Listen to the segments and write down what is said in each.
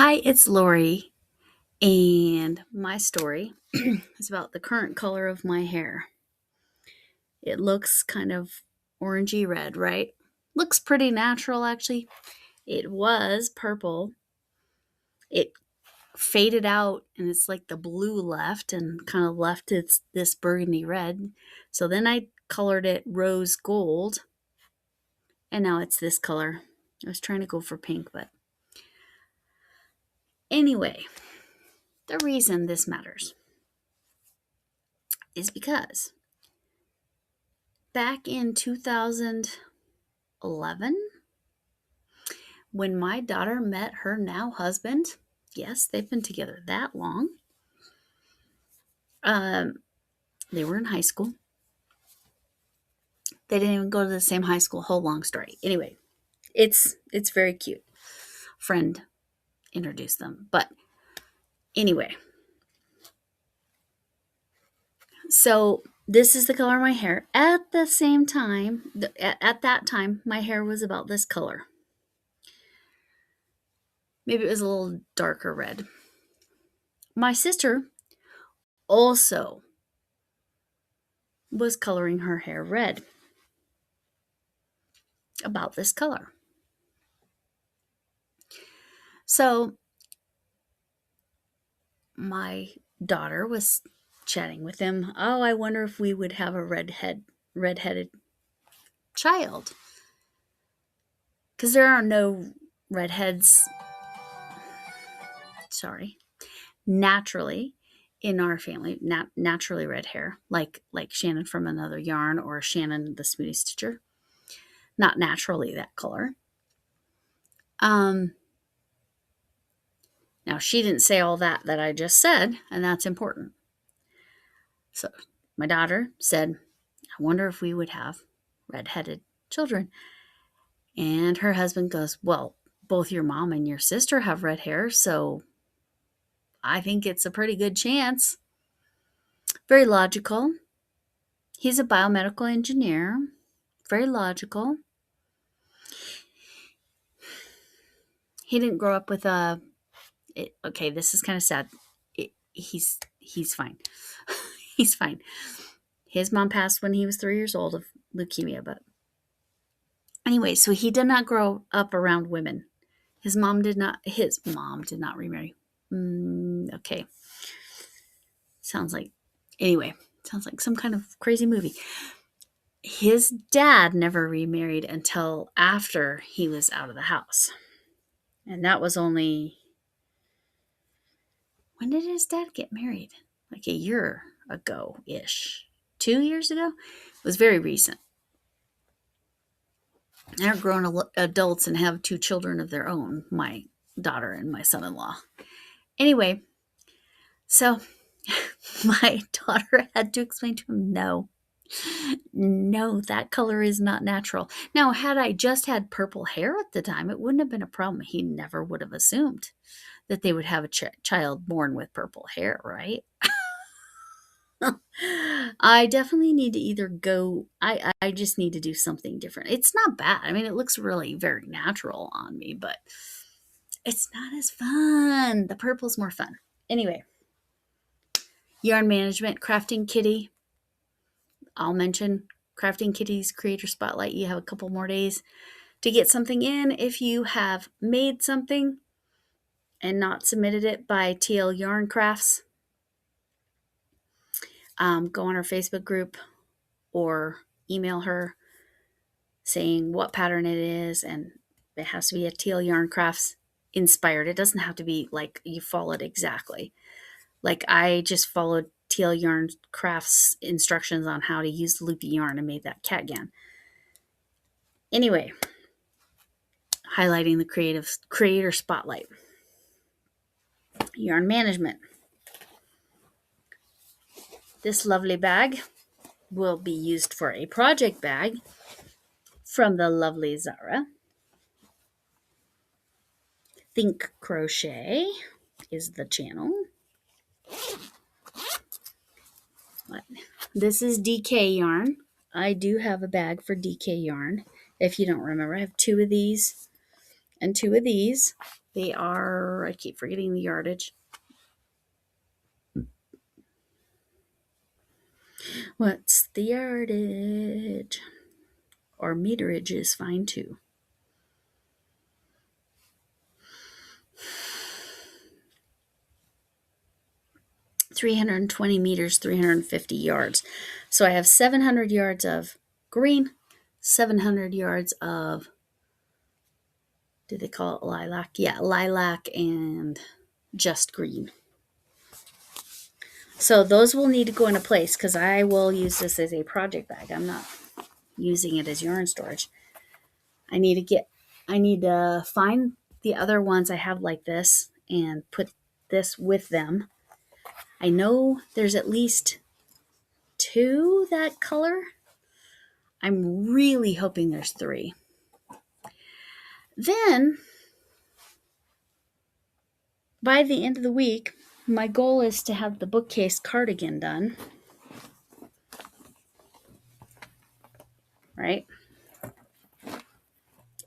Hi, it's Lori, and my story is about the current color of my hair. It looks kind of orangey red, right? Looks pretty natural, actually. It was purple. It faded out, and it's like the blue left, and kind of left it's this burgundy red. So then I colored it rose gold, and now it's this color. I was trying to go for pink, but anyway, the reason this matters is because back in 2011, when my daughter met her now husband, yes, they've been together that long. Um, they were in high school. They didn't even go to the same high school. Whole long story. Anyway, it's very cute. Friend introduced them, but anyway. So this is the color of my hair. At the same time, at that time, my hair was about this color. Maybe it was a little darker red. My sister also was coloring her hair red, about this color. So my daughter was chatting with him. Oh, I wonder if we would have a redheaded child, because there are no redheads. Sorry, naturally in our family, naturally red hair, like Shannon from Another Yarn or Shannon the Smoothie Stitcher. Not naturally that color. Now she didn't say all that I just said, and that's important. So my daughter said, I wonder if we would have redheaded children. And her husband goes, well, both your mom and your sister have red hair, so I think it's a pretty good chance. Very logical. He's a biomedical engineer. Very logical. He didn't grow up with okay, this is kind of sad. He's fine. He's fine. His mom passed when he was 3 years old of leukemia, but anyway, so he did not grow up around women. His mom did not remarry. Okay. Sounds like some kind of crazy movie. His dad never remarried until after he was out of the house. And that was only, when did his dad get married? Like a year ago-ish. 2 years ago? It was very recent. They're grown adults and have 2 children of their own, my daughter and my son-in-law. Anyway, so my daughter had to explain to him, no, that color is not natural. Now, had I just had purple hair at the time, it wouldn't have been a problem. He never would have assumed that they would have a child born with purple hair, right? I definitely need to either go, I just need to do something different. It's not bad. I mean, it looks really very natural on me, but it's not as fun. The purple's more fun. Anyway, yarn management, Crafting Kitty. I'll mention Crafting Kitty's Creator Spotlight. You have a couple more days to get something in. If you have made something and not submitted it by TL Yarn Crafts, go on our Facebook group or email her saying what pattern it is, and it has to be a TL Yarn Crafts inspired. It doesn't have to be like you follow it exactly. Like I just followed TL Yarn Crafts instructions on how to use the loopy yarn and made that cat gown. Anyway, highlighting the creator spotlight. Yarn management. This lovely bag will be used for a project bag from the lovely Zara. Think Crochet is the channel. This is DK yarn. I do have a bag for DK yarn. If you don't remember, I have 2 of these and 2 of these They are, I keep forgetting the yardage. What's the yardage? Or meterage is fine too. $320 meters, 350 yards. So I have 700 yards of green, 700 yards of, do they call it lilac? Yeah, lilac and just green. So those will need to go into place because I will use this as a project bag. I'm not using it as yarn storage. I need to find the other ones I have like this and put this with them. I know there's at least 2 that color. I'm really hoping there's 3. Then, by the end of the week, my goal is to have the bookcase cardigan done. Right?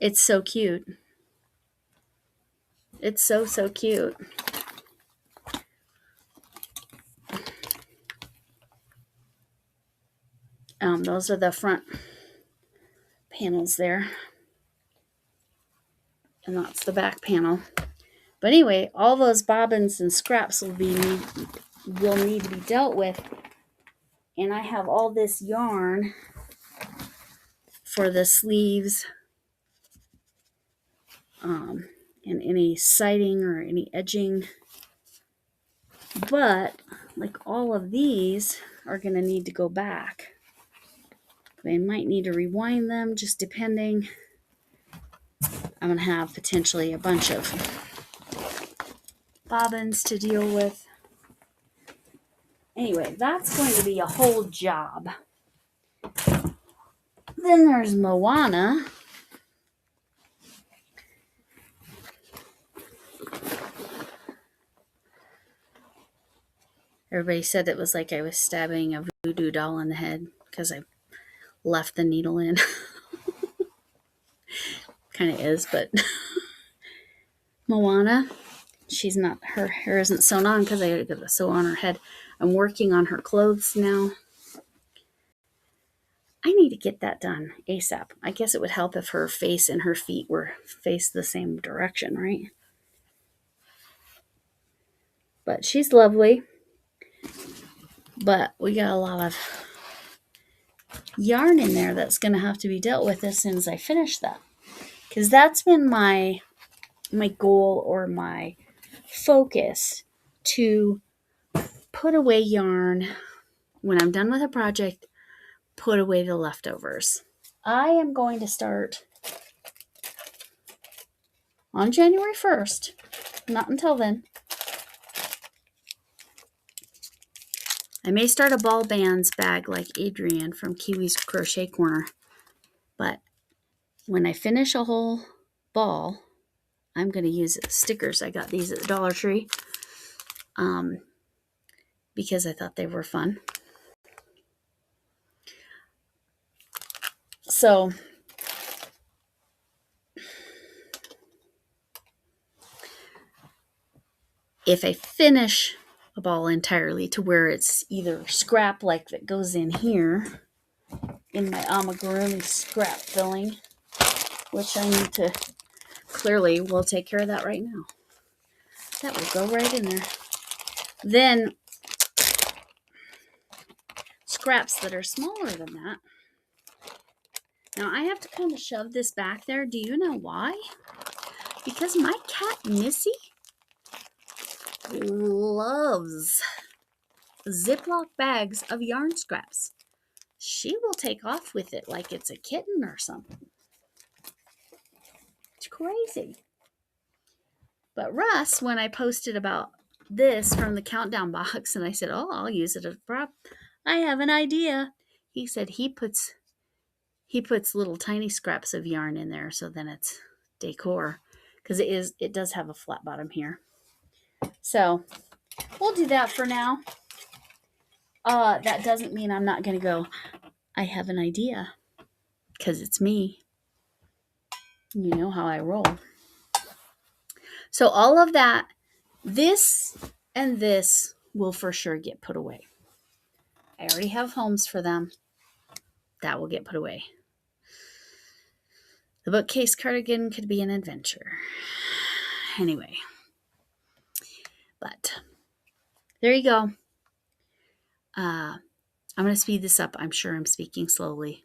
It's so cute. It's so, so cute. Those are the front panels there. And that's the back panel. But anyway, all those bobbins and scraps will need to be dealt with. And I have all this yarn for the sleeves and any siding or any edging. But like all of these are going to need to go back. They might need to rewind them, just depending. I'm going to have potentially a bunch of bobbins to deal with. Anyway, that's going to be a whole job. Then there's Moana. Everybody said it was like I was stabbing a voodoo doll in the head because I left the needle in. Kind of is, but Moana, she's not, her hair isn't sewn on because I got to sew on her head. I'm working on her clothes now. I need to get that done ASAP. I guess it would help if her face and her feet were faced the same direction, right? But she's lovely. But we got a lot of yarn in there that's going to have to be dealt with as soon as I finish that. Because that's been my goal or my focus, to put away yarn when I'm done with a project, put away the leftovers. I am going to start on January 1st, not until then. I may start a ball bands bag like Adrienne from Kiwi's Crochet Corner, but when I finish a whole ball, I'm going to use stickers. I got these at the Dollar Tree because I thought they were fun. So if I finish a ball entirely to where it's either scrap like that goes in here in my amigurumi scrap filling, which I need to, clearly we'll take care of that right now. That will go right in there. Then scraps that are smaller than that. Now I have to kind of shove this back there. Do you know why? Because my cat Missy loves Ziploc bags of yarn scraps. She will take off with it like it's a kitten or something. It's crazy. But Russ, when I posted about this from the countdown box and I said, oh, I'll use it as a prop, I have an idea. He said he puts little tiny scraps of yarn in there, so then it's decor, because it does have a flat bottom here. So we'll do that for now. That doesn't mean I'm not going to go, I have an idea, because it's me. You know how I roll. So all of that, this and this will for sure get put away. I already have homes for them. That will get put away. The bookcase cardigan could be an adventure. Anyway, but there you go. I'm going to speed this up. I'm sure I'm speaking slowly.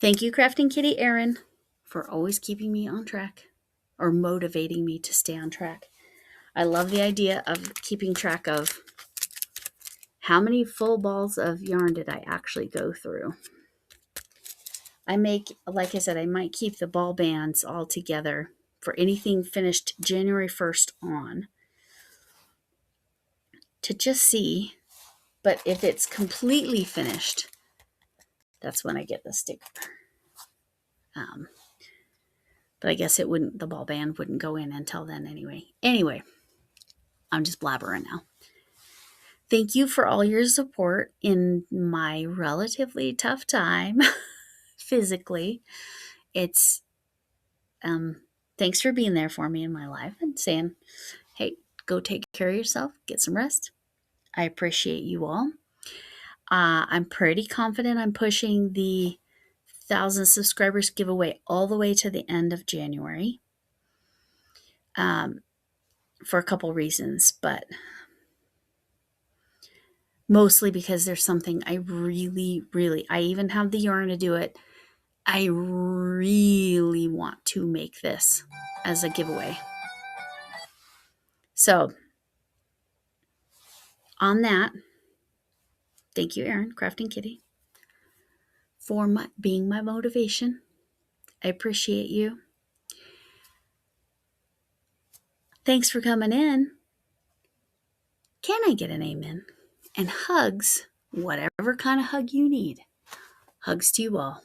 Thank you, Crafting Kitty Erin, for always keeping me on track or motivating me to stay on track. I love the idea of keeping track of how many full balls of yarn did I actually go through. I make, like I said, I might keep the ball bands all together for anything finished January 1st on to just see. But if it's completely finished, that's when I get the sticker. But I guess it wouldn't, the ball band wouldn't go in until then anyway. Anyway, I'm just blabbering now. Thank you for all your support in my relatively tough time physically. It's thanks for being there for me in my life and saying, hey, go take care of yourself, get some rest. I appreciate you all. I'm pretty confident I'm pushing the 1,000 subscribers giveaway all the way to the end of January for a couple reasons, but mostly because there's something I really, I even have the yarn to do it. I really want to make this as a giveaway. So on that, thank you, Erin, Crafting Kitty, for being my motivation. I appreciate you. Thanks for coming in. Can I get an amen? And hugs, whatever kind of hug you need. Hugs to you all.